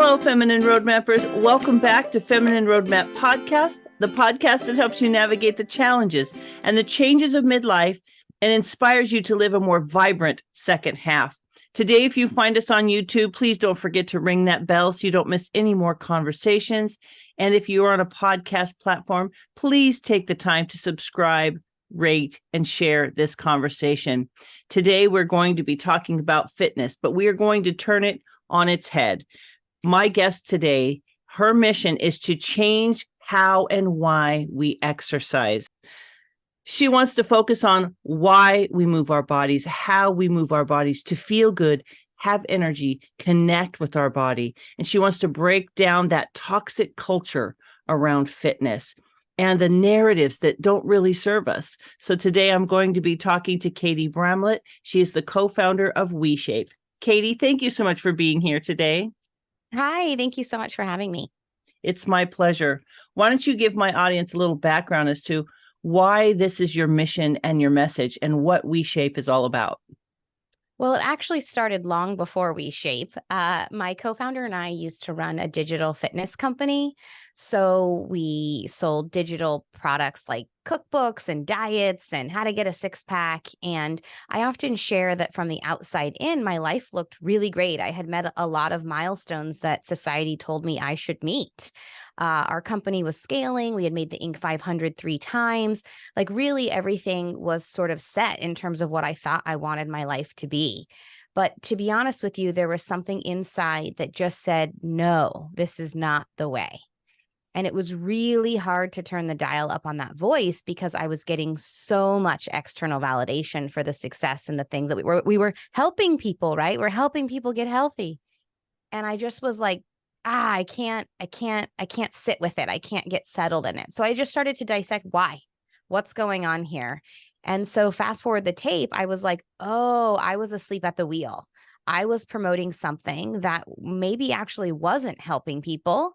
Hello, Feminine Roadmappers. Welcome back to Feminine Roadmap Podcast, the podcast that helps you navigate the challenges and the changes of midlife and inspires you to live a more vibrant second half. Today, if you find us on YouTube, please don't forget to ring that bell so you don't miss any more conversations. And if you are on a podcast platform, please take the time to subscribe, rate, and share this conversation. Today, we're going to be talking about fitness, but we are going to turn it on its head. My guest today, her mission is to change how and why we exercise. She wants to focus on why we move our bodies, how we move our bodies to feel good, have energy, connect with our body. And she wants to break down that toxic culture around fitness and the narratives that don't really serve us. So today I'm going to be talking to Katie Bramlett. She is the co-founder of WeShape. Katie, thank you so much for being here today. Hi, thank you so much for having me. It's my pleasure. Why don't you give my audience a little background as to why this is your mission and your message and what WeShape is all about? Well, it actually started long before WeShape. My co-founder and I used to run a digital fitness company. So we sold digital products like cookbooks and diets and how to get a six-pack. And I often share that from the outside in, my life looked really great. I had met a lot of milestones that society told me I should meet. Our company was scaling. We had made the Inc. 500 3 times. Like really everything was sort of set in terms of what I thought I wanted my life to be. But to be honest with you, there was something inside that just said, no, this is not the way. And it was really hard to turn the dial up on that voice because I was getting so much external validation for the success and the things that we were helping people, right? We're helping people get healthy. And I just was like, I can't sit with it. I can't get settled in it. So I just started to dissect what's going on here. And so fast forward the tape, I was like, oh, I was asleep at the wheel. I was promoting something that maybe actually wasn't helping people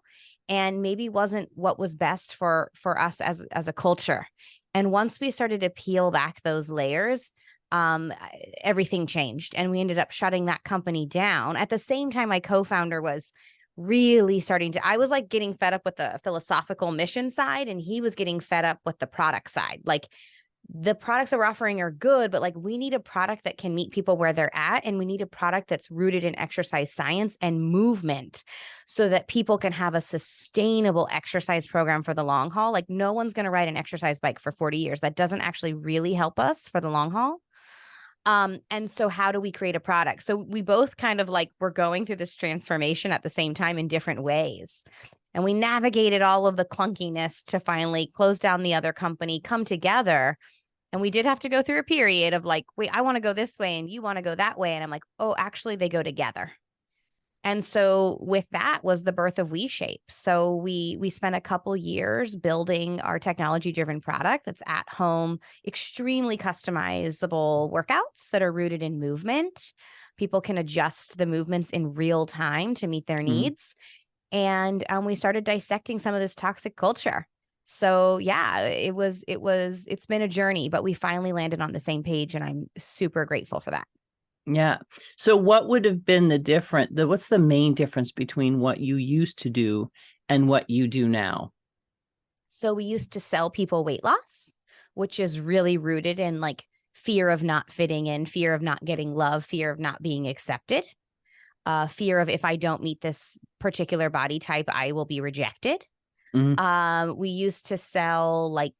and maybe wasn't what was best for us as a culture. And once we started to peel back those layers, everything changed. And we ended up shutting that company down. At the same time, my co-founder was really I was like getting fed up with the philosophical mission side, and he was getting fed up with the product side. Like the products that we're offering are good, but like we need a product that can meet people where they're at. And we need a product that's rooted in exercise science and movement so that people can have a sustainable exercise program for the long haul. Like no one's going to ride an exercise bike for 40 years. That doesn't actually really help us for the long haul. And so how do we create a product? So we both kind of like were going through this transformation at the same time in different ways. And we navigated all of the clunkiness to finally close down the other company, come together. And we did have to go through a period of like, wait, I want to go this way and you want to go that way. And I'm like, oh, actually they go together. And so with that was the birth of WeShape. So we spent a couple years building our technology-driven product that's at home, extremely customizable workouts that are rooted in movement. People can adjust the movements in real time to meet their needs. And we started dissecting some of this toxic culture. So yeah, it's been a journey, but we finally landed on the same page and I'm super grateful for that. Yeah. So what would have been what's the main difference between what you used to do and what you do now? So we used to sell people weight loss, which is really rooted in like fear of not fitting in, fear of not getting love, fear of not being accepted, fear of if I don't meet this particular body type, I will be rejected. We used to sell like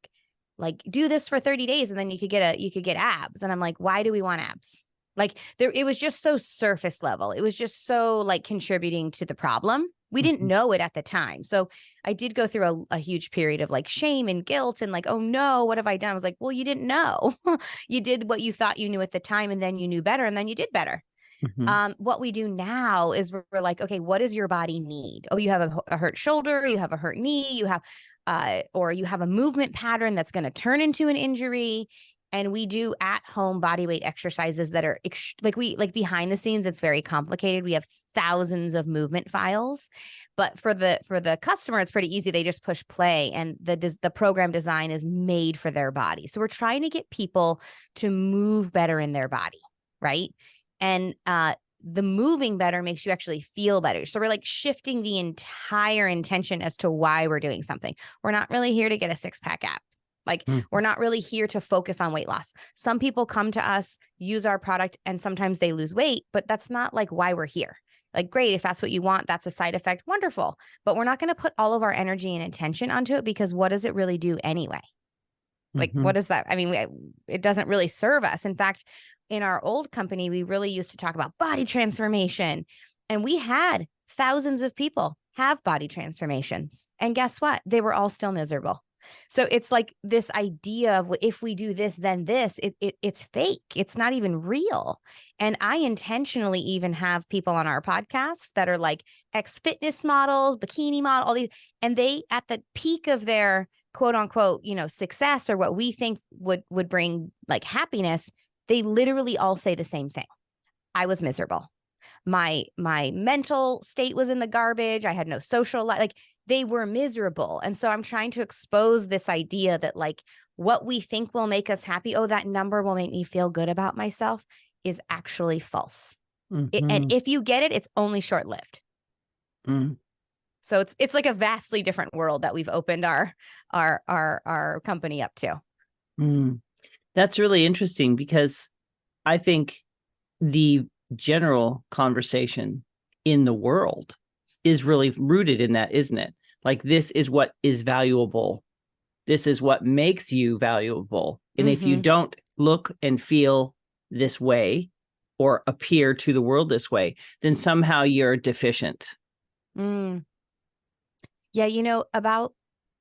do this for 30 days and then you could get abs. And I'm like, why do we want abs? Like it was just so surface level. It was just so like contributing to the problem. We didn't know it at the time. So I did go through a huge period of like shame and guilt and like, oh no, what have I done? I was like, well, you didn't know. You did what you thought you knew at the time and then you knew better and then you did better. What we do now is we're like, okay, what does your body need? Oh, you have a hurt shoulder, you have a hurt knee, you have, or you have a movement pattern that's going to turn into an injury. And we do at-home bodyweight exercises that are like behind the scenes. It's very complicated. We have thousands of movement files, but for the customer, it's pretty easy. They just push play, and the program design is made for their body. So we're trying to get people to move better in their body, right? And the moving better makes you actually feel better. So we're like shifting the entire intention as to why we're doing something. We're not really here to get a 6-pack app. Like we're not really here to focus on weight loss. Some people come to us, use our product, and sometimes they lose weight, but that's not like why we're here. Like, great, if that's what you want, that's a side effect, wonderful. But we're not going to put all of our energy and attention onto it, because what does it really do anyway? Like, what is that? I mean, it doesn't really serve us. In fact, in our old company, we really used to talk about body transformation, and we had thousands of people have body transformations. And guess what? They were all still miserable. So it's like this idea of, if we do this, then this, it's fake. It's not even real. And I intentionally even have people on our podcast that are like ex-fitness models, bikini model, all these, and they, at the peak of their quote unquote, success, or what we think would bring like happiness, they literally all say the same thing. I was miserable. My mental state was in the garbage. I had no social life. Like, they were miserable. And so I'm trying to expose this idea that like what we think will make us happy, oh, that number will make me feel good about myself, is actually false. And if you get it, it's only short-lived. So it's like a vastly different world that we've opened our company up to. That's really interesting, because I think the general conversation in the world is really rooted in that, isn't it? Like, this is what is valuable. This is what makes you valuable. And if you don't look and feel this way or appear to the world this way, then somehow you're deficient. Yeah, about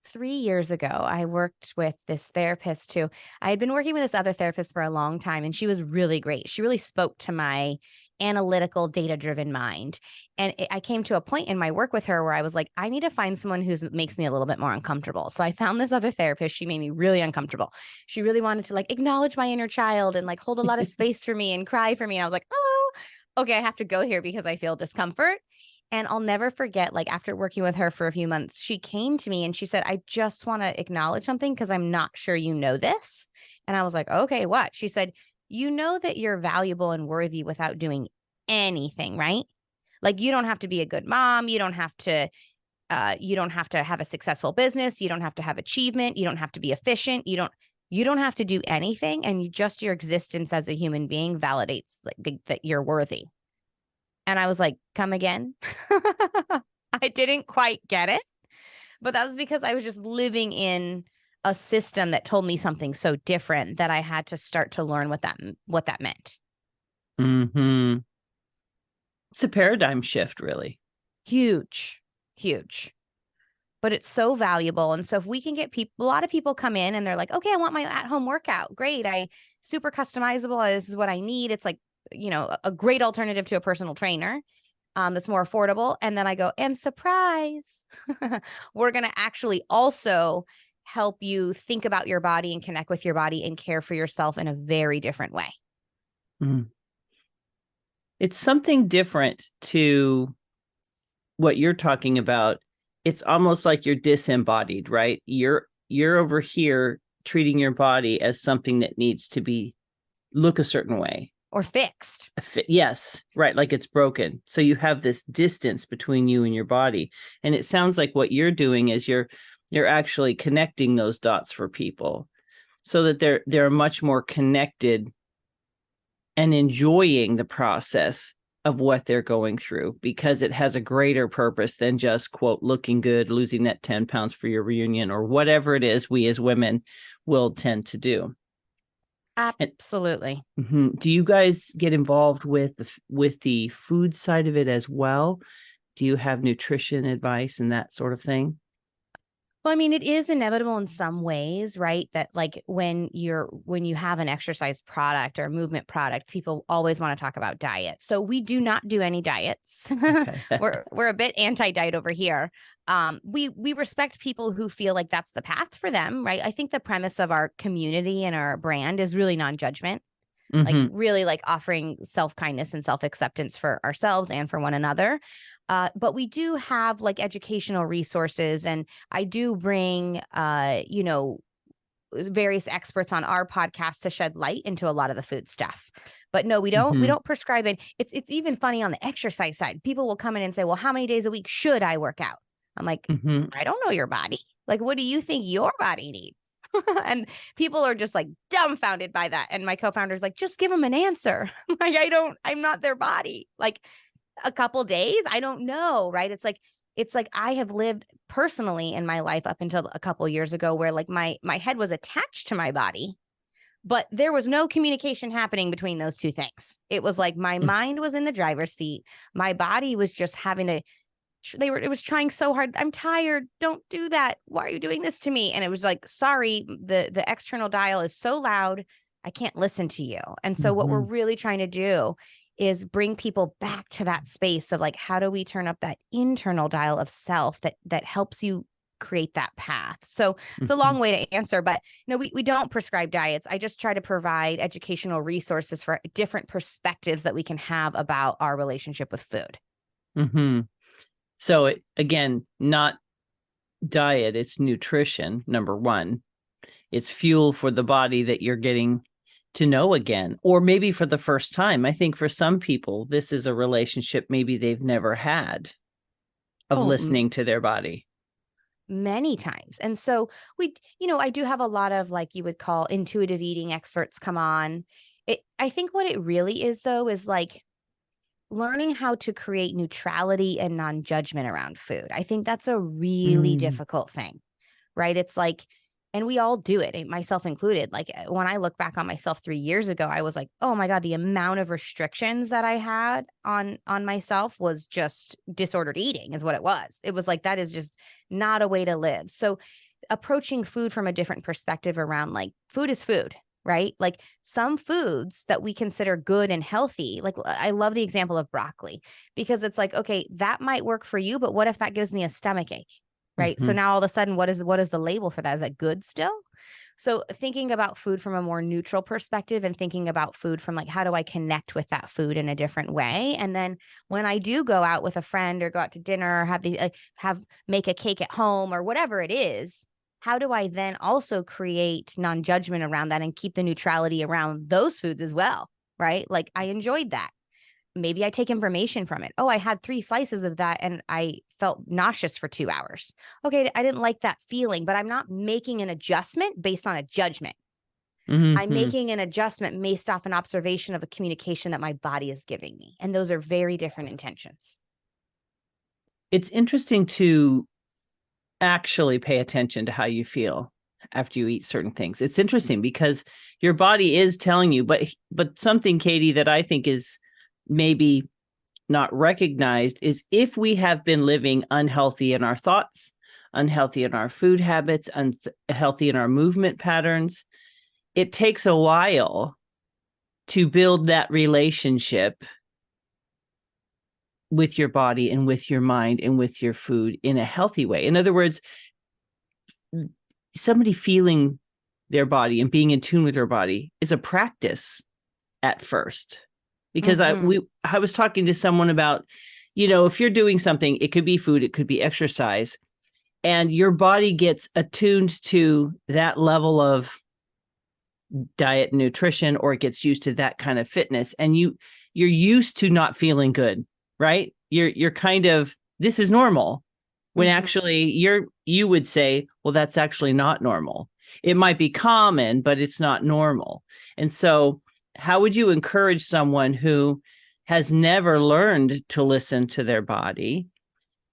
3 years ago, I worked with this therapist who I had been working with this other therapist for a long time, and she was really great. She really spoke to my analytical, data-driven mind. And I came to a point in my work with her where I was like, I need to find someone who makes me a little bit more uncomfortable. So I found this other therapist. She made me really uncomfortable. She really wanted to like acknowledge my inner child and like hold a lot of space for me and cry for me. And I was like, oh, okay, I have to go here because I feel discomfort. And I'll never forget, like, after working with her for a few months, she came to me and she said, I just want to acknowledge something because I'm not sure you know this. And I was like, okay, what? She said, you know that you're valuable and worthy without doing anything, right? Like, you don't have to be a good mom. You don't have to have a successful business. You don't have to have achievement. You don't have to be efficient. You don't have to do anything. And just your existence as a human being validates like that you're worthy. And I was like, come again? I didn't quite get it. But that was because I was just living in a system that told me something so different that I had to start to learn what that meant. It's a paradigm shift, really. Huge. But it's so valuable. And so if we can get a lot of people come in and they're like, okay, I want my at-home workout. Great. Super customizable. This is what I need. It's like, a great alternative to a personal trainer that's more affordable. And then I go, and surprise, we're going to actually also help you think about your body and connect with your body and care for yourself in a very different way. It's something different to what you're talking about. It's almost like you're disembodied, right? You're over here treating your body as something that needs to look a certain way. Or fixed. Yes, right. Like it's broken. So you have this distance between you and your body. And it sounds like what you're doing is you're actually connecting those dots for people so that they're much more connected and enjoying the process of what they're going through, because it has a greater purpose than just, quote, looking good, losing that 10 pounds for your reunion, or whatever it is we as women will tend to do. Absolutely. Do you guys get involved with the food side of it as well? Do you have nutrition advice and that sort of thing? Well, I mean, it is inevitable in some ways, right? That like when you have an exercise product or a movement product, people always want to talk about diet. So we do not do any diets. Okay. we're a bit anti-diet over here. We respect people who feel like that's the path for them, right? I think the premise of our community and our brand is really non-judgment. Like really like offering self-kindness and self-acceptance for ourselves and for one another. But we do have like educational resources, and I do bring, various experts on our podcast to shed light into a lot of the food stuff. But no, we don't prescribe it. It's even funny on the exercise side. People will come in and say, well, how many days a week should I work out? I'm like, I don't know your body. Like, what do you think your body needs? And people are just like dumbfounded by that. And my co-founder's like, just give them an answer. Like, I'm not their body. Like a couple days, I don't know. Right. It's like I have lived personally in my life up until a couple years ago where like my head was attached to my body, but there was no communication happening between those two things. It was like my mind was in the driver's seat. My body was just having to, it was trying so hard. I'm tired. Don't do that. Why are you doing this to me? And it was like, sorry, the external dial is so loud. I can't listen to you. And so what we're really trying to do is bring people back to that space of like, how do we turn up that internal dial of self that helps you create that path? So it's a long way to answer, but we don't prescribe diets. I just try to provide educational resources for different perspectives that we can have about our relationship with food. So again, not diet, it's nutrition, number one. It's fuel for the body that you're getting to know again, or maybe for the first time. I think for some people, this is a relationship maybe they've never had of listening to their body. Many times. And so I do have a lot of like you would call intuitive eating experts come on. I think what it really is though, is like learning how to create neutrality and non-judgment around food. I think that's a really difficult thing, right? It's like, and we all do it, myself included. Like when I look back on myself 3 years ago, I was like, oh my God, the amount of restrictions that I had on myself was just disordered eating is what it was. It was like, that is just not a way to live. So approaching food from a different perspective around like food is food, right? Like some foods that we consider good and healthy, like I love the example of broccoli because it's like, okay, that might work for you, but what if that gives me a stomach ache? Right. So now all of a sudden, what is the label for that? Is that good still? So thinking about food from a more neutral perspective and thinking about food from like, how do I connect with that food in a different way? And then when I do go out with a friend or go out to dinner or make a cake at home or whatever it is, how do I then also create non-judgment around that and keep the neutrality around those foods as well? Right. Like I enjoyed that. Maybe I take information from it. Oh, I had 3 slices of that and I felt nauseous for 2 hours. Okay, I didn't like that feeling, but I'm not making an adjustment based on a judgment. I'm making an adjustment based off an observation of a communication that my body is giving me. And those are very different intentions. It's interesting to actually pay attention to how you feel after you eat certain things. It's interesting because your body is telling you, but something, Katie, that I think is maybe not recognized is if we have been living unhealthy in our thoughts, unhealthy in our food habits, unhealthy in our movement patterns, it takes a while to build that relationship with your body and with your mind and with your food in a healthy way. In other words, somebody feeling their body and being in tune with their body is a practice at first. Because I was talking to someone about, if you're doing something, it could be food, it could be exercise, and your body gets attuned to that level of diet and nutrition, or it gets used to that kind of fitness, and you're used to not feeling good, right? You're kind of, this is normal, when actually you would say, well, that's actually not normal. It might be common, but it's not normal. And so how would you encourage someone who has never learned to listen to their body?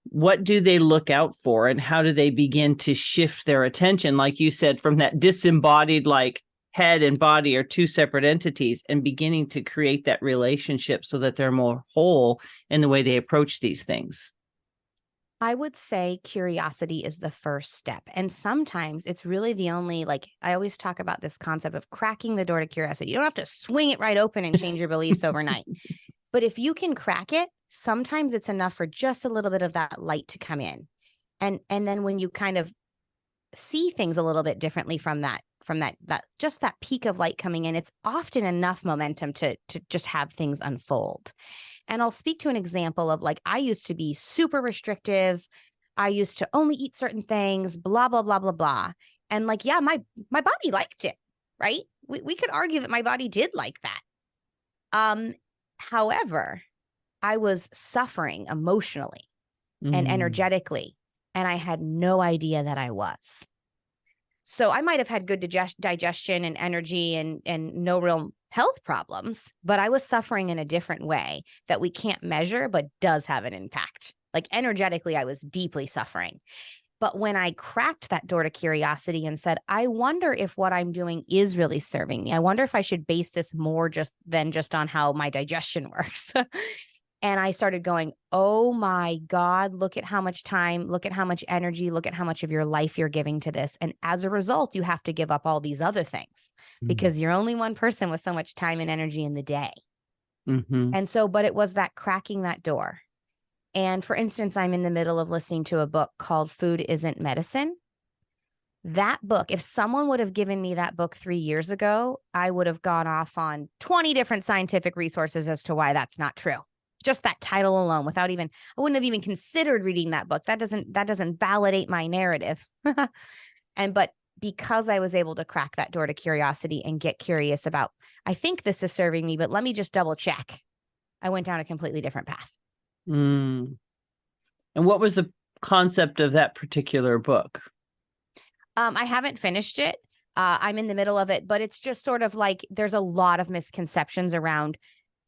What do they look out for, and how do they begin to shift their attention, like you said, from that disembodied, like head and body are 2 separate entities, and beginning to create that relationship so that they're more whole in the way they approach these things? I would say curiosity is the first step. And sometimes it's really the only, like I always talk about this concept of cracking the door to curiosity. You don't have to swing it right open and change your beliefs overnight. But if you can crack it, sometimes it's enough for just a little bit of that light to come in. And then when you kind of see things a little bit differently from that just that peak of light coming in, it's often enough momentum to just have things unfold. And I'll speak to an example of like, I used to be super restrictive. I used to only eat certain things, blah, blah, blah, blah, blah. And like, yeah, my body liked it, right? We could argue that my body did like that. However, I was suffering emotionally and energetically, and I had no idea that I was. So I might have had good digestion and energy and no real health problems, but I was suffering in a different way that we can't measure, but does have an impact. Like energetically, I was deeply suffering. But when I cracked that door to curiosity and said, I wonder if what I'm doing is really serving me. I wonder if I should base this more just on how my digestion works. And I started going, oh my God, look at how much time, look at how much energy, look at how much of your life you're giving to this. And as a result, you have to give up all these other things because you're only one person with so much time and energy in the day. And so, but it was that cracking that door. And for instance, I'm in the middle of listening to a book called Food Isn't Medicine. That book, if someone would have given me that book 3 years ago, I would have gone off on 20 different scientific resources as to why that's not true. Just that title alone, I wouldn't have even considered reading that book. That doesn't validate my narrative. But because I was able to crack that door to curiosity and get curious about, I think this is serving me, but let me just double check. I went down a completely different path. And what was the concept of that particular book? I haven't finished it. I'm in the middle of it, but it's just sort of like there's a lot of misconceptions around.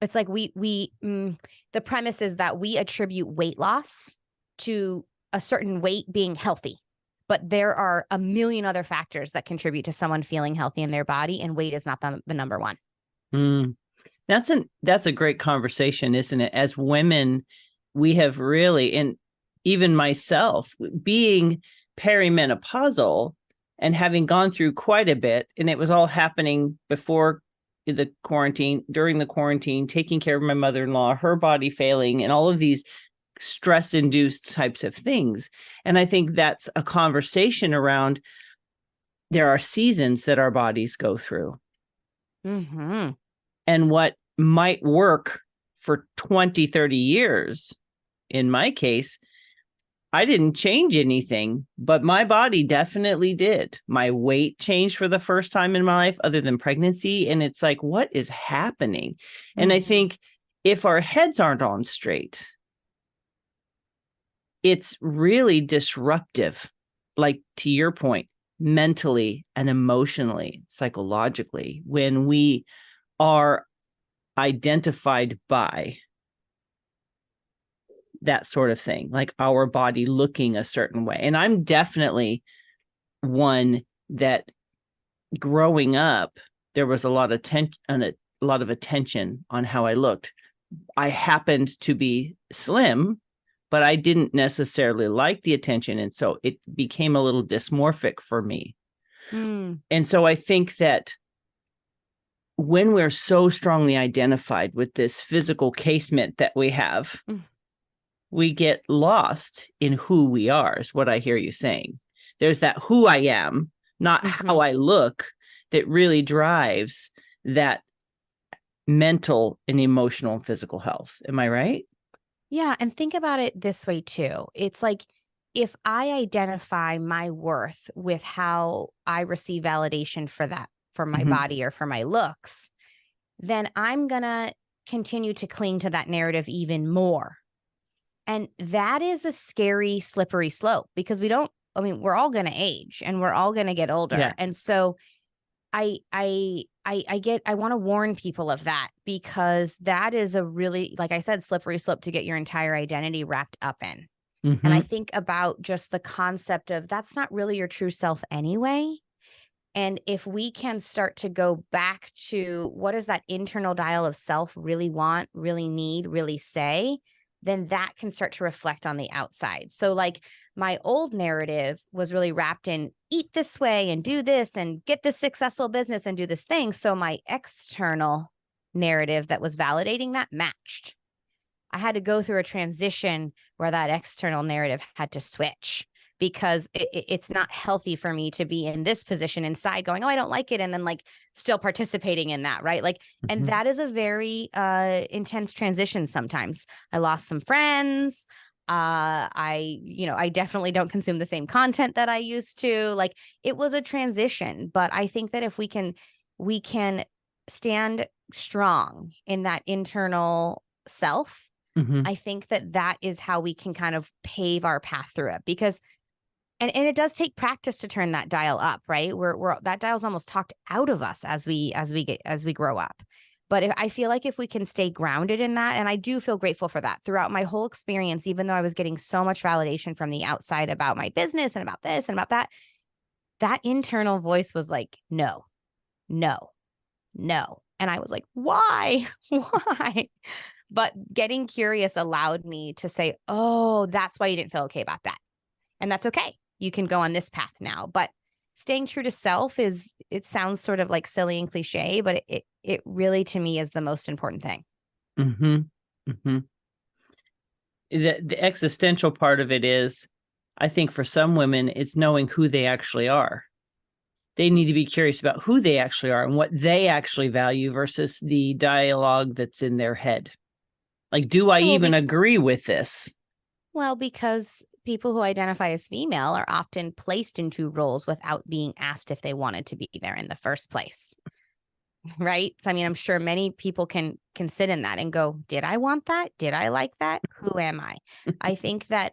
It's like the premise is that we attribute weight loss to a certain weight being healthy, but there are a million other factors that contribute to someone feeling healthy in their body, and weight is not the number one. That's a great conversation, isn't it? As women, we have really, and even myself, being perimenopausal and having gone through quite a bit, and it was all happening before the quarantine, during the quarantine, taking care of my mother-in-law, her body failing, and all of these stress-induced types of things. And I think that's a conversation around there are seasons that our bodies go through. And what might work for 20, 30 years, in my case, I didn't change anything, but my body definitely did. My weight changed for the first time in my life other than pregnancy. And it's like, what is happening? And I think if our heads aren't on straight, it's really disruptive, like to your point, mentally and emotionally, psychologically, when we are identified by that sort of thing, like our body looking a certain way. And I'm definitely one that growing up, there was a lot of attention on how I looked. I happened to be slim, but I didn't necessarily like the attention. And so it became a little dysmorphic for me. And so I think that when we're so strongly identified with this physical casement that we have, we get lost in who we are, is what I hear you saying. There's that who I am, not how I look, that really drives that mental and emotional and physical health. Am I right? Yeah. And think about it this way too. It's like, if I identify my worth with how I receive validation for that, for my body or for my looks, then I'm going to continue to cling to that narrative even more. And that is a scary, slippery slope because we're all going to age and we're all going to get older. Yeah. And so I want to warn people of that, because that is a really, like I said, slippery slope to get your entire identity wrapped up in. And I think about just the concept of that's not really your true self anyway. And if we can start to go back to what does that internal dial of self really want, really need, really say, then that can start to reflect on the outside. So like my old narrative was really wrapped in eat this way and do this and get this successful business and do this thing. So my external narrative that was validating that matched. I had to go through a transition where that external narrative had to switch, because it's not healthy for me to be in this position inside going, oh, I don't like it. And then like still participating in that. Right. Like, and that is a very intense transition. Sometimes I lost some friends. I definitely don't consume the same content that I used to. Like, it was a transition, but I think that if we can stand strong in that internal self, I think that is how we can kind of pave our path through it, because and it does take practice to turn that dial up, right? We're that dial's almost talked out of us as we grow up. But I feel like if we can stay grounded in that, and I do feel grateful for that throughout my whole experience, even though I was getting so much validation from the outside about my business and about this and about that, that internal voice was like, no, no, no. And I was like, why? Why? But getting curious allowed me to say, oh, that's why you didn't feel okay about that. And that's okay. You can go on this path now. But staying true to self it sounds sort of like silly and cliche, but it really, to me, is the most important thing. The existential part of it is, I think for some women, it's knowing who they actually are. They need to be curious about who they actually are and what they actually value versus the dialogue that's in their head. Like, do I even agree with this? Well, because people who identify as female are often placed into roles without being asked if they wanted to be there in the first place. Right? So, I mean, I'm sure many people can sit in that and go, did I want that? Did I like that? Who am I? I think that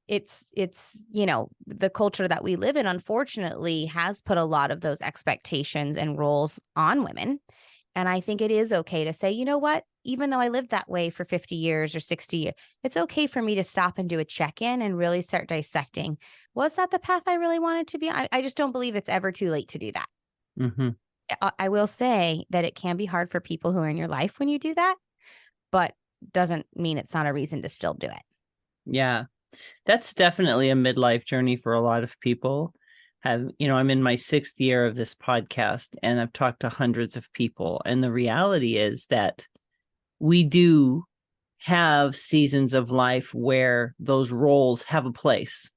it's the culture that we live in, unfortunately, has put a lot of those expectations and roles on women. And I think it is okay to say, you know what, even though I lived that way for 50 years or 60 years, it's okay for me to stop and do a check-in and really start dissecting. Was that the path I really wanted to be? I just don't believe it's ever too late to do that. I will say that it can be hard for people who are in your life when you do that, but doesn't mean it's not a reason to still do it. Yeah, that's definitely a midlife journey for a lot of people. I'm in my 6th year of this podcast, and I've talked to hundreds of people. And the reality is that we do have seasons of life where those roles have a place,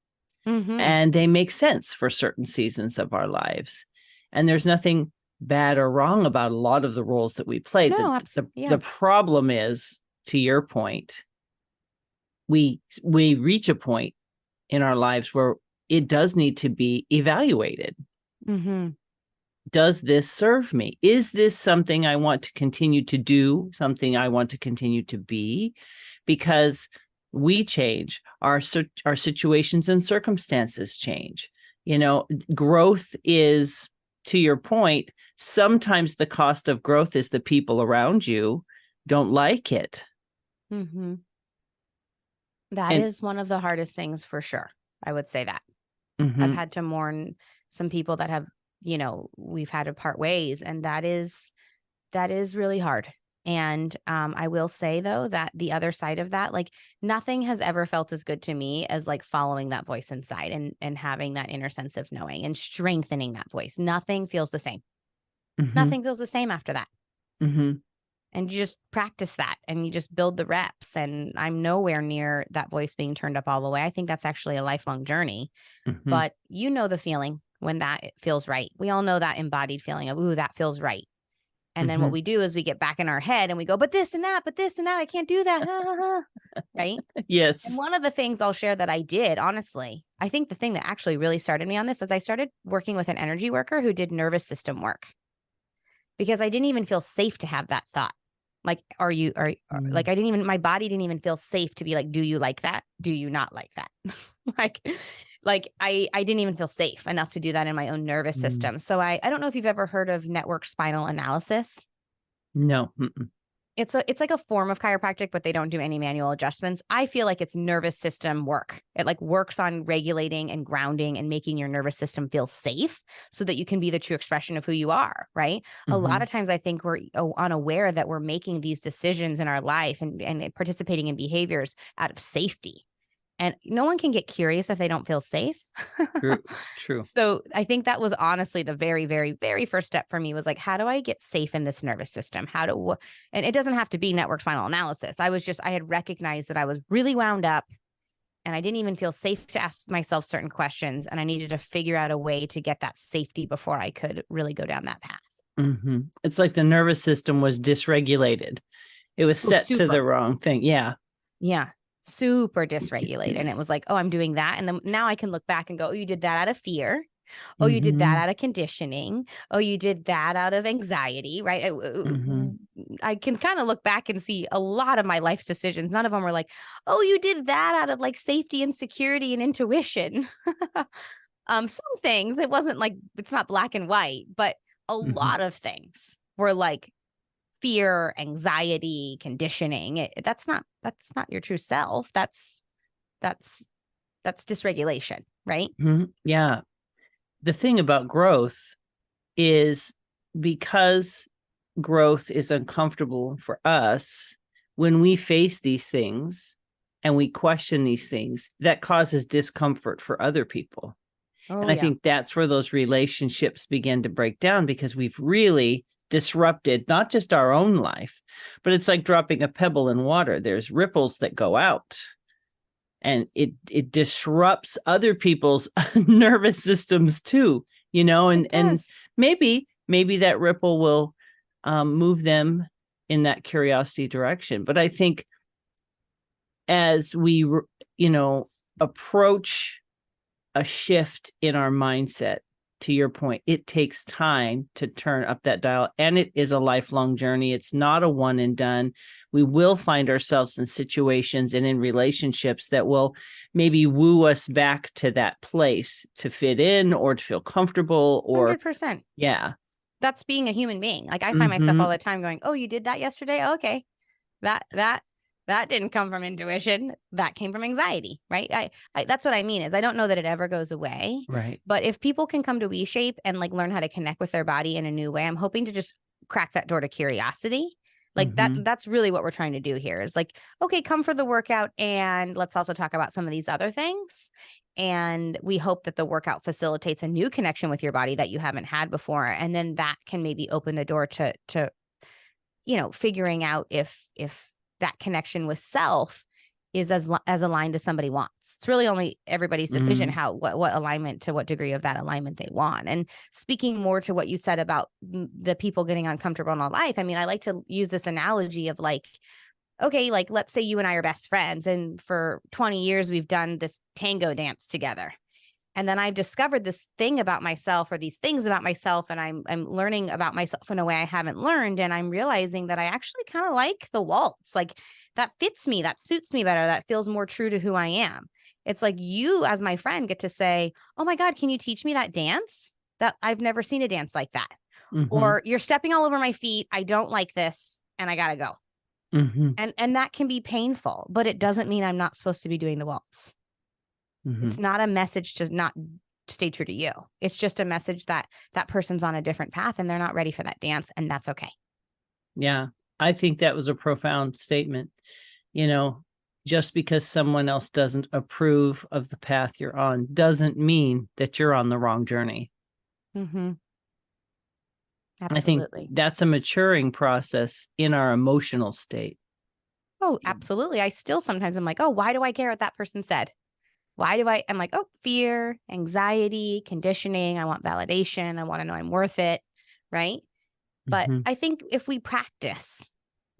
and they make sense for certain seasons of our lives. And there's nothing bad or wrong about a lot of the roles that we play. No, the problem is, to your point, we reach a point in our lives where it does need to be evaluated. Does this serve me? Is this something I want to continue to do, something I want to continue to be? Because we change, our situations and circumstances change. Growth is, to your point, sometimes the cost of growth is the people around you don't like it. That is one of the hardest things, for sure. I would say that. I've had to mourn some people that have, we've had to part ways, and that is really hard. And I will say, though, that the other side of that, like, nothing has ever felt as good to me as like following that voice inside and having that inner sense of knowing and strengthening that voice. Nothing feels the same. Nothing feels the same after that. And you just practice that and you just build the reps. And I'm nowhere near that voice being turned up all the way. I think that's actually a lifelong journey. But the feeling when that feels right. We all know that embodied feeling of, ooh, that feels right. And then what we do is we get back in our head and we go, but this and that, I can't do that. Right? Yes. And one of the things I'll share that I did, honestly, I think the thing that actually really started me on this is I started working with an energy worker who did nervous system work, because I didn't even feel safe to have that thought. Like, like, my body didn't even feel safe to be like, do you like that? Do you not like that? like I didn't even feel safe enough to do that in my own nervous system. So I don't know if you've ever heard of network spinal analysis. No. It's like a form of chiropractic, but they don't do any manual adjustments. I feel like it's nervous system work. It like works on regulating and grounding and making your nervous system feel safe so that you can be the true expression of who you are, right? A lot of times I think we're unaware that we're making these decisions in our life and participating in behaviors out of safety. And no one can get curious if they don't feel safe. True. So I think that was honestly the very, very, very first step for me, was like, how do I get safe in this nervous system? And it doesn't have to be network spinal analysis. I had recognized that I was really wound up and I didn't even feel safe to ask myself certain questions. And I needed to figure out a way to get that safety before I could really go down that path. It's like the nervous system was dysregulated. It was set to the wrong thing. Yeah. Yeah. super dysregulated. And it was like, oh, I'm doing that. And then now I can look back and go, oh, you did that out of fear. Oh, you did that out of conditioning. Oh, you did that out of anxiety, right? I can kind of look back and see a lot of my life's decisions. None of them were like, oh, you did that out of like safety and security and intuition. Some things, it wasn't like, it's not black and white, but a lot of things were like fear, anxiety, conditioning. That's not your true self. That's dysregulation, right? Yeah. The thing about growth is, because growth is uncomfortable for us, when we face these things and we question these things, that causes discomfort for other people. And I think that's where those relationships begin to break down, because we've really disrupted not just our own life, but it's like dropping a pebble in water. There's ripples that go out, and it disrupts other people's nervous systems too, and maybe that ripple will move them in that curiosity direction. But I think as we, approach a shift in our mindset, to your point, it takes time to turn up that dial, and it is a lifelong journey. It's not a one and done. We will find ourselves in situations and in relationships that will maybe woo us back to that place to fit in or to feel comfortable, or 100%. Yeah. That's being a human being. Like I find myself all the time going, oh, you did that yesterday? Oh, okay. That didn't come from intuition. That came from anxiety, right? I that's what I mean is I don't know that it ever goes away. Right. But if people can come to WeShape and like learn how to connect with their body in a new way, I'm hoping to just crack that door to curiosity. Like that's really what we're trying to do here is like, okay, come for the workout and let's also talk about some of these other things. And we hope that the workout facilitates a new connection with your body that you haven't had before. And then that can maybe open the door to figuring out if that connection with self is as aligned as somebody wants. It's really only everybody's decision what alignment, to what degree of that alignment they want. And speaking more to what you said about the people getting uncomfortable in our life, I mean, I like to use this analogy of like, okay, like let's say you and I are best friends, and for 20 years we've done this tango dance together. And then I've discovered this thing about myself, or these things about myself, and I'm learning about myself in a way I haven't learned. And I'm realizing that I actually kind of like the waltz. Like that fits me, that suits me better, that feels more true to who I am. It's like you, as my friend, get to say, oh my God, can you teach me that dance? That I've never seen a dance like that. Or you're stepping all over my feet. I don't like this and I gotta go. And that can be painful, but it doesn't mean I'm not supposed to be doing the waltz. It's not a message to not stay true to you. It's just a message that that person's on a different path and they're not ready for that dance, and that's okay. Yeah, I think that was a profound statement. Just because someone else doesn't approve of the path you're on doesn't mean that you're on the wrong journey. Absolutely. I think that's a maturing process in our emotional state. Oh, absolutely. I still sometimes I'm like, oh, why do I care what that person said? I'm like, oh, fear, anxiety, conditioning. I want validation. I want to know I'm worth it. Right. But I think if we practice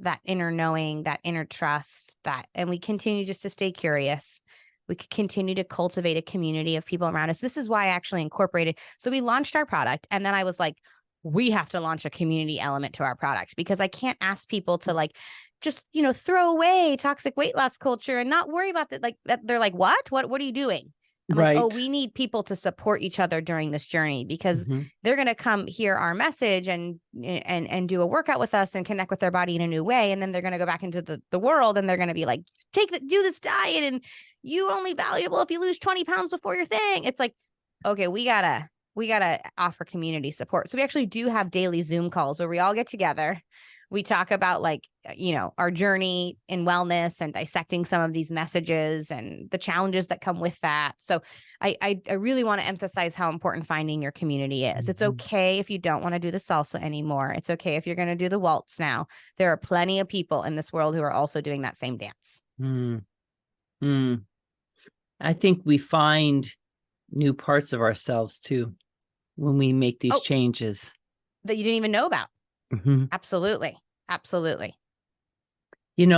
that inner knowing, that inner trust, and we continue just to stay curious, we could continue to cultivate a community of people around us. This is why I actually incorporated. So we launched our product, and then I was like, we have to launch a community element to our product, because I can't ask people to like, just, throw away toxic weight loss culture and not worry about that. Like that. They're like, what are you doing? I'm like, oh, we need people to support each other during this journey, because they're going to come hear our message and do a workout with us and connect with their body in a new way. And then they're going to go back into the world, and they're going to be like, do this diet, and you only valuable if you lose 20 pounds before your thing. It's like, okay, we gotta offer community support. So we actually do have daily Zoom calls where we all get together. We talk about like, our journey in wellness and dissecting some of these messages and the challenges that come with that. So I really want to emphasize how important finding your community is. It's okay if you don't want to do the salsa anymore. It's okay if you're going to do the waltz now. There are plenty of people in this world who are also doing that same dance. I think we find new parts of ourselves too when we make these changes that you didn't even know about. Absolutely. Absolutely.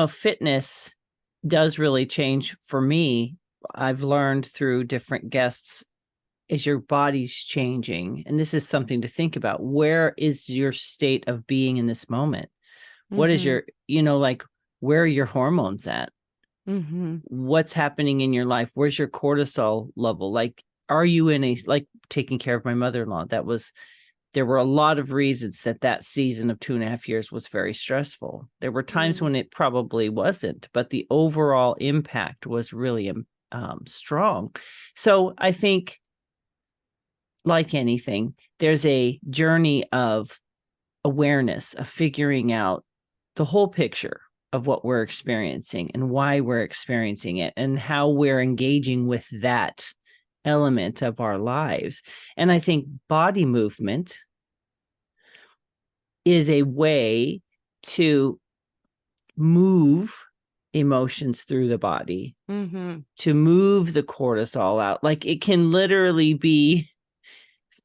Fitness does really change for me, I've learned through different guests, is your body's changing. And this is something to think about. Where is your state of being in this moment? What is your, like, where are your hormones at? What's happening in your life? Where's your cortisol level? Like, are you in like taking care of my mother-in-law? There were a lot of reasons that season of 2.5 years was very stressful. There were times when it probably wasn't, but the overall impact was really strong. So I think, like anything, there's a journey of awareness, of figuring out the whole picture of what we're experiencing and why we're experiencing it and how we're engaging with that element of our lives. And I think body movement is a way to move emotions through the body, to move the cortisol out. Like, it can literally be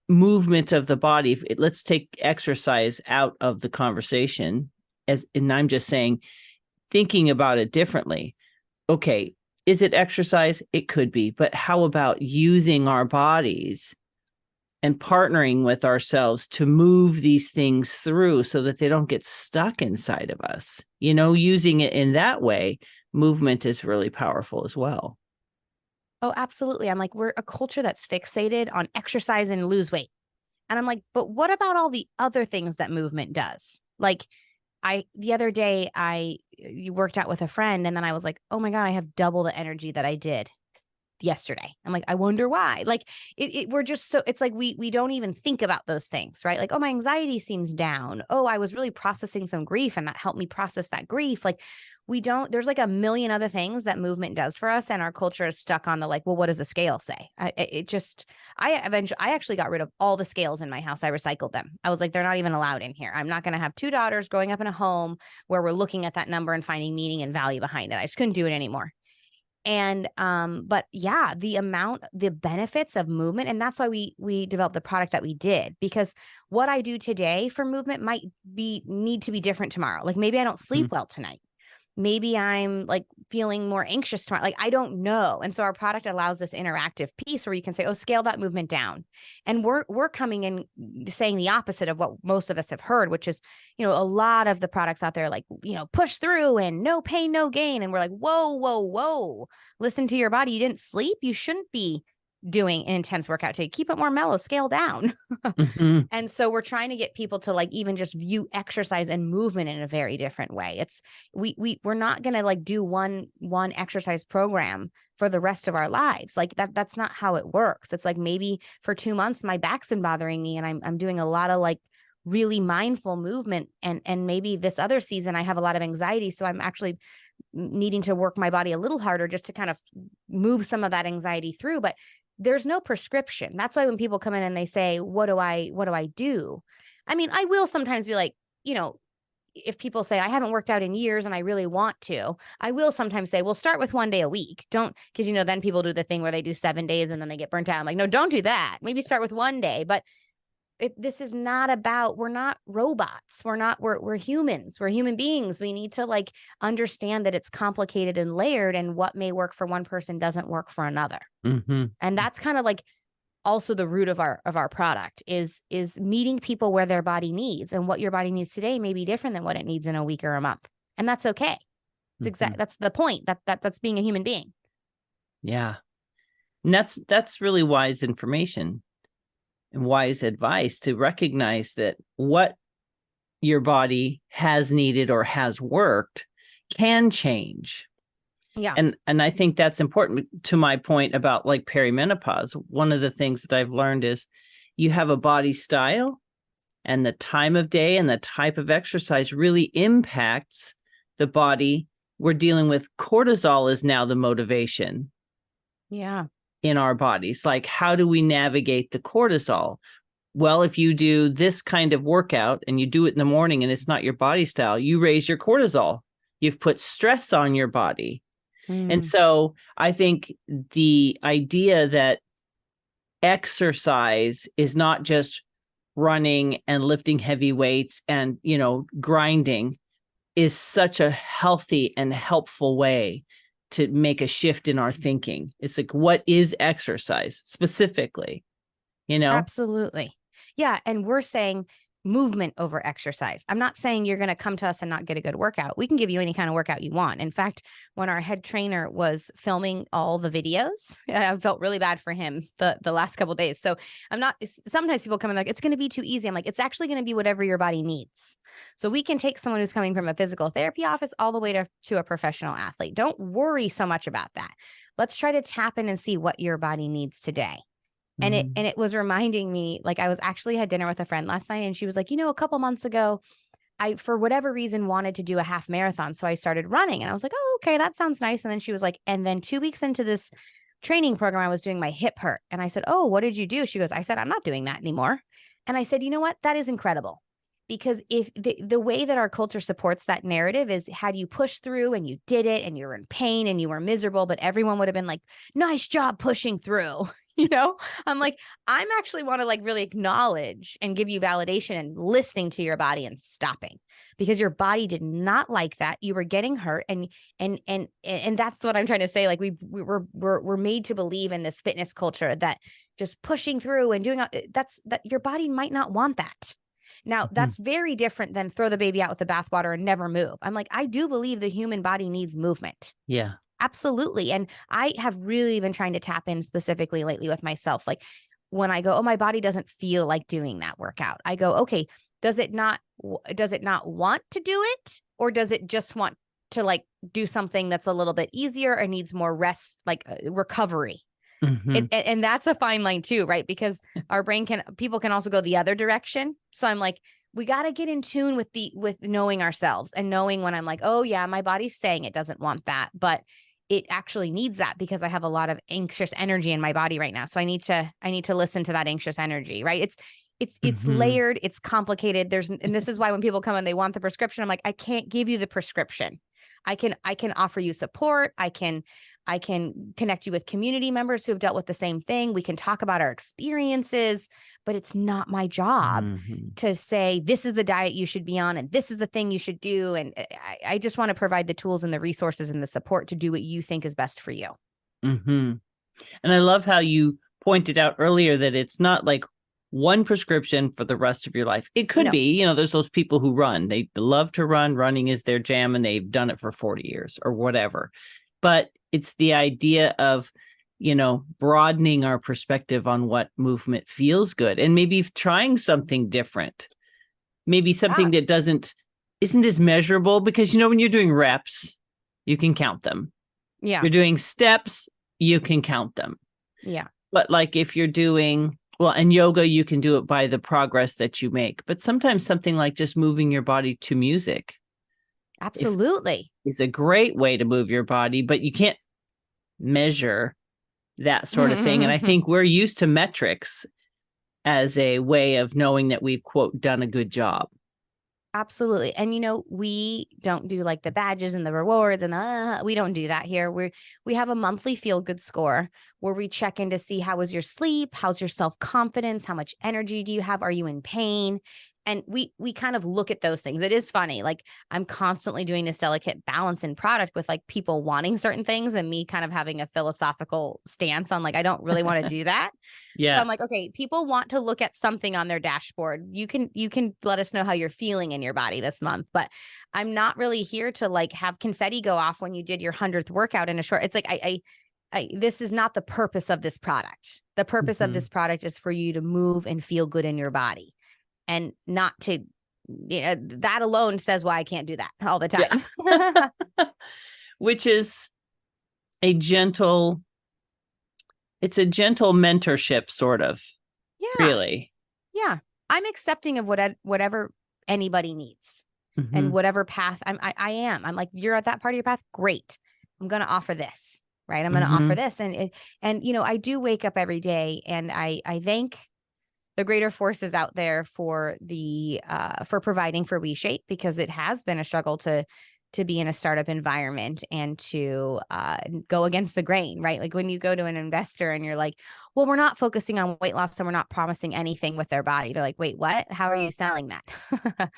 movement of the body. Let's take exercise out of the conversation, and I'm just saying, thinking about it differently. Okay, is it exercise? It could be, but how about using our bodies and partnering with ourselves to move these things through so that they don't get stuck inside of us? Using it in that way, movement is really powerful as well. Oh, absolutely. I'm like, we're a culture that's fixated on exercise and lose weight. And I'm like, but what about all the other things that movement does? Like, the other day you worked out with a friend, and then I was like, oh my God, I have double the energy that I did yesterday. I'm like, I wonder why. Like, we're just so, it's like we don't even think about those things, right? Like, oh, my anxiety seems down. Oh, I was really processing some grief, and that helped me process that grief. Like, there's like a million other things that movement does for us. And our culture is stuck on the, like, well, what does the scale say? I actually got rid of all the scales in my house. I recycled them. I was like, they're not even allowed in here. I'm not going to have 2 daughters growing up in a home where we're looking at that number and finding meaning and value behind it. I just couldn't do it anymore. And, but yeah, the benefits of movement. And that's why we developed the product that we did, because what I do today for movement might need to be different tomorrow. Like, maybe I don't sleep well tonight. Maybe I'm like feeling more anxious tomorrow. Like, I don't know. And so our product allows this interactive piece where you can say, oh, scale that movement down. And we're coming in saying the opposite of what most of us have heard, which is, a lot of the products out there, like, push through and no pain, no gain. And we're like, whoa, listen to your body. You didn't sleep. You shouldn't be doing an intense workout today. Keep it more mellow, scale down. And so we're trying to get people to, like, even just view exercise and movement in a very different way. It's we're not going to, like, do one exercise program for the rest of our lives. Like, that's not how it works. It's like, maybe for 2 months my back's been bothering me and I'm doing a lot of, like, really mindful movement, and maybe this other season I have a lot of anxiety, so I'm actually needing to work my body a little harder just to kind of move some of that anxiety through. But there's no prescription. That's why when people come in and they say, what do I do? I mean, I will sometimes be like, if people say, I haven't worked out in years and I really want to, I will sometimes say, well, start with 1 day a week. Don't, because, then people do the thing where they do 7 days and then they get burnt out. I'm like, no, don't do that. Maybe start with 1 day. But this is not about, we're not robots. We're humans. We're human beings. We need to, like, understand that it's complicated and layered, and what may work for one person doesn't work for another. And that's kind of like also the root of our product is meeting people where their body needs, and what your body needs today may be different than what it needs in a week or a month. And that's okay. It's that's the point. That's being a human being. Yeah. And that's really wise information and wise advice, to recognize that what your body has needed or has worked can change. Yeah. And I think that's important. To my point about, like, perimenopause, one of the things that I've learned is you have a body style, and the time of day and the type of exercise really impacts the body. We're dealing with cortisol is now the motivation. Yeah. In our bodies. Like, how do we navigate the cortisol? Well, if you do this kind of workout and you do it in the morning and it's not your body style, you raise your cortisol. You've put stress on your body. And so I think the idea that exercise is not just running and lifting heavy weights and, grinding is such a healthy and helpful way to make a shift in our thinking. It's like, what is exercise specifically? Absolutely. Yeah. And we're saying movement over exercise. I'm not saying you're going to come to us and not get a good workout. We can give you any kind of workout you want. In fact, when our head trainer was filming all the videos, I felt really bad for him the last couple of days. So sometimes people come in like, it's going to be too easy. I'm like, it's actually going to be whatever your body needs. So we can take someone who's coming from a physical therapy office all the way to a professional athlete. Don't worry so much about that. Let's try to tap in and see what your body needs today. And it was reminding me, like, I was actually had dinner with a friend last night, and she was like, a couple months ago, I, for whatever reason, wanted to do a half marathon. So I started running, and I was like, oh, okay, that sounds nice. And then she was like, and then 2 weeks into this training program, I was doing my hip hurt. And I said, oh, what did you do? She goes, I said, I'm not doing that anymore. And I said, you know what? That is incredible. Because if the way that our culture supports that narrative is had you pushed through and you did it and you were in pain and you were miserable, but everyone would have been like, nice job pushing through. I'm like, I'm actually want to like really acknowledge and give you validation and listening to your body and stopping, because your body did not like that. You were getting hurt. And that's what I'm trying to say. Like we're made to believe in this fitness culture that just pushing through and doing that your body might not want that. Now, that's very different than throw the baby out with the bathwater and never move. I'm like, I do believe the human body needs movement. Yeah. Absolutely. And I have really been trying to tap in specifically lately with myself. Like when I go, oh, my body doesn't feel like doing that workout. I go, okay, does it not want to do it? Or does it just want to like do something that's a little bit easier or needs more rest, like recovery? And that's a fine line too, right? Because our people can also go the other direction. So I'm like, we got to get in tune with knowing ourselves and knowing when I'm like, oh yeah, my body's saying it doesn't want that, but it actually needs that because I have a lot of anxious energy in my body right now. So I need to listen to that anxious energy, right? It's layered, it's complicated. And this is why when people come and they want the prescription, I'm like, I can't give you the prescription. I can offer you support. I can connect you with community members who have dealt with the same thing. We can talk about our experiences, but it's not my job to say, this is the diet you should be on and this is the thing you should do. And I just want to provide the tools and the resources and the support to do what you think is best for you. And I love how you pointed out earlier that it's not like one prescription for the rest of your life. It could be, there's those people who run. They love to run. Running is their jam and they've done it for 40 years or whatever. But it's the idea of, broadening our perspective on what movement feels good and maybe trying something different, maybe something that isn't as measurable, because, when you're doing reps, you can count them. Yeah. You're doing steps, you can count them. Yeah. But like if you're doing, in yoga, you can do it by the progress that you make. But sometimes something like just moving your body to music. Absolutely. Is a great way to move your body, but you can't measure that sort of thing. And I think we're used to metrics as a way of knowing that we've, quote, done a good job. Absolutely. And, we don't do like the badges and the rewards and we don't do that here. We have a monthly feel good score where we check in to see how was your sleep? How's your self-confidence? How much energy do you have? Are you in pain? And we kind of look at those things. It is funny. Like I'm constantly doing this delicate balance in product with like people wanting certain things and me kind of having a philosophical stance on like, I don't really want to do that. Yeah. So I'm like, okay, people want to look at something on their dashboard. You can let us know how you're feeling in your body this month, but I'm not really here to like have confetti go off when you did your 100th workout in a short. It's like, this is not the purpose of this product. The purpose of this product is for you to move and feel good in your body. And not to, that alone says why I can't do that all the time. Yeah. Which is it's a gentle mentorship sort of. Yeah. Really. Yeah. I'm accepting of whatever anybody needs and whatever path I am. I'm like, you're at that part of your path. Great. I'm going to offer this, right? I'm going to offer this. And I do wake up every day and I thank the greater forces out there for providing for WeShape, because it has been a struggle to be in a startup environment and to go against the grain, right? Like when you go to an investor and you're like, well, we're not focusing on weight loss and we're not promising anything with their body. They're like, wait, what? How are you selling that?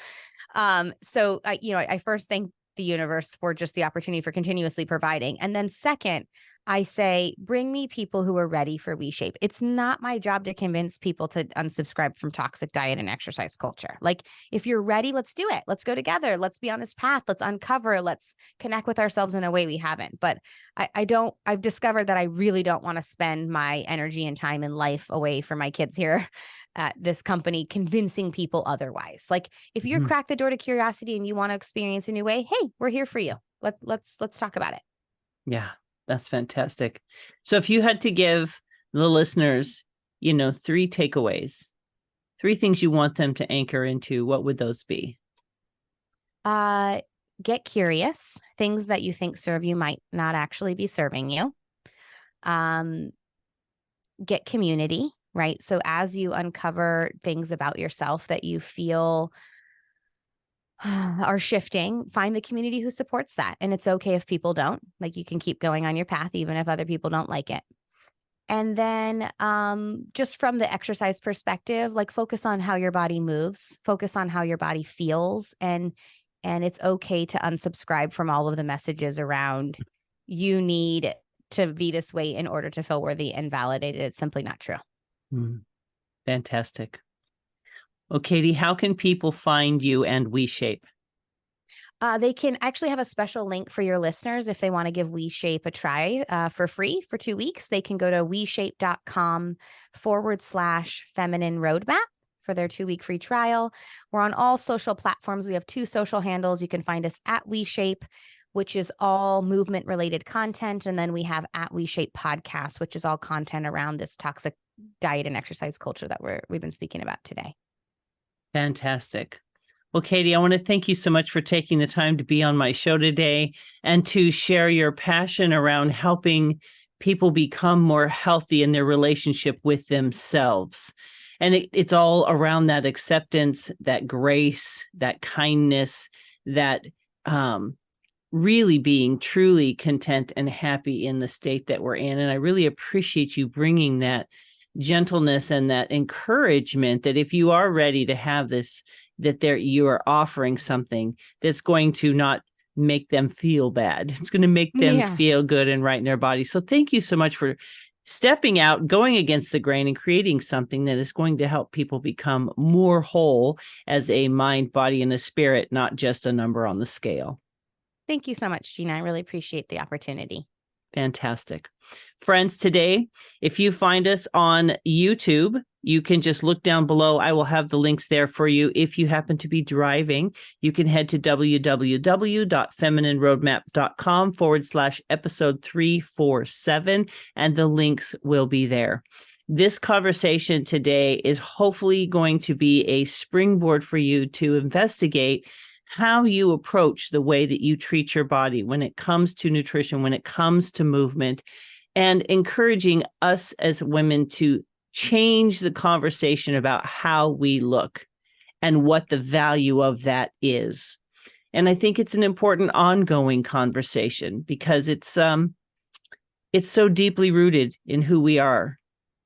So I first thank the universe for just the opportunity for continuously providing. And then second, I say, bring me people who are ready for WeShape. It's not my job to convince people to unsubscribe from toxic diet and exercise culture. Like, if you're ready, let's do it. Let's go together. Let's be on this path. Let's uncover. Let's connect with ourselves in a way we haven't. But I've discovered that I really don't want to spend my energy and time and life away from my kids here at this company convincing people otherwise. Like, if you're cracked the door to curiosity and you want to experience a new way, hey, we're here for you. Let's talk about it. Yeah. That's fantastic. So if you had to give the listeners, 3 takeaways, 3 things you want them to anchor into, what would those be? Get curious. Things that you think serve you might not actually be serving you. Get community, right? So as you uncover things about yourself that you feel are shifting, find the community who supports that. And it's okay if people don't. Like, you can keep going on your path even if other people don't like it. And then just from the exercise perspective, like, focus on how your body moves, focus on how your body feels. And it's okay to unsubscribe from all of the messages around you need to be this way in order to feel worthy and validated. It's simply not true. Fantastic. Well, Katie, how can people find you and WeShape? They can actually have a special link for your listeners if they want to give WeShape a try for free for 2 weeks. They can go to WeShape.com/feminine roadmap for their 2-week free trial. We're on all social platforms. We have 2 social handles. You can find us at WeShape, which is all movement related content. And then we have at WeShape podcast, which is all content around this toxic diet and exercise culture that we've been speaking about today. Fantastic. Well, Katie, I want to thank you so much for taking the time to be on my show today and to share your passion around helping people become more healthy in their relationship with themselves. And it's all around that acceptance, that grace, that kindness, that really being truly content and happy in the state that we're in. And I really appreciate you bringing that gentleness and that encouragement that if you are ready to have this, that you are offering something that's going to not make them feel bad. It's going to make them feel good and right in their body. So thank you so much for stepping out, going against the grain, and creating something that is going to help people become more whole as a mind, body, and a spirit, not just a number on the scale. Thank you so much, Gina. I really appreciate the opportunity. Fantastic. Friends, today, if you find us on YouTube, you can just look down below. I will have the links there for you. If you happen to be driving, you can head to www.feminineroadmap.com/episode 347, and the links will be there. This conversation today is hopefully going to be a springboard for you to investigate how you approach the way that you treat your body when it comes to nutrition, when it comes to movement, and encouraging us as women to change the conversation about how we look and what the value of that is. And I think it's an important ongoing conversation because it's so deeply rooted in who we are,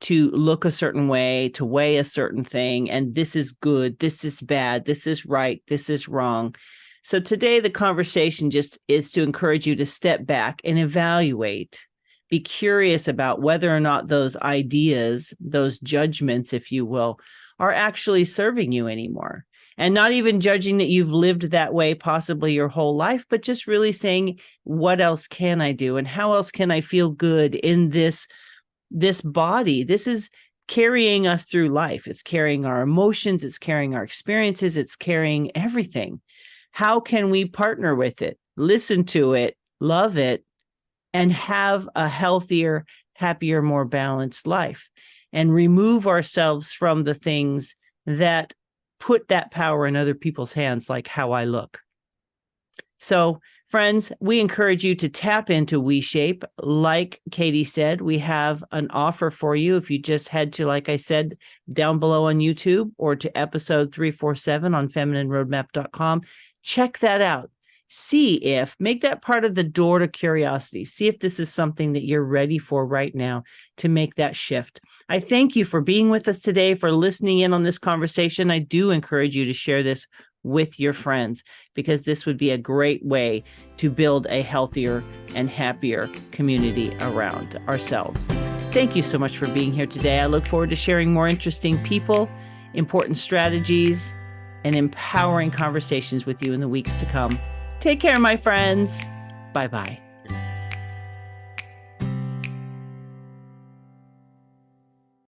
to look a certain way, to weigh a certain thing, and this is good, this is bad, this is right, this is wrong. So today the conversation just is to encourage you to step back and evaluate, be curious about whether or not those ideas, those judgments, if you will, are actually serving you anymore. And not even judging that you've lived that way possibly your whole life, but just really saying, what else can I do? And how else can I feel good in this body? This is carrying us through life. It's carrying our emotions. It's carrying our experiences. It's carrying everything. How can we partner with it, listen to it, love it, and have a healthier, happier, more balanced life, and remove ourselves from the things that put that power in other people's hands, like how I look? So, friends, we encourage you to tap into WeShape. Like Katie said, we have an offer for you. If you just head to, like I said, down below on YouTube, or to episode 347 on feminineroadmap.com, check that out. Make that part of the door to curiosity. See if this is something that you're ready for right now to make that shift. I thank you for being with us today, for listening in on this conversation. I do encourage you to share this with your friends, because this would be a great way to build a healthier and happier community around ourselves. Thank you so much for being here today. I look forward to sharing more interesting people, important strategies, and empowering conversations with you in the weeks to come. Take care, my friends. Bye-bye.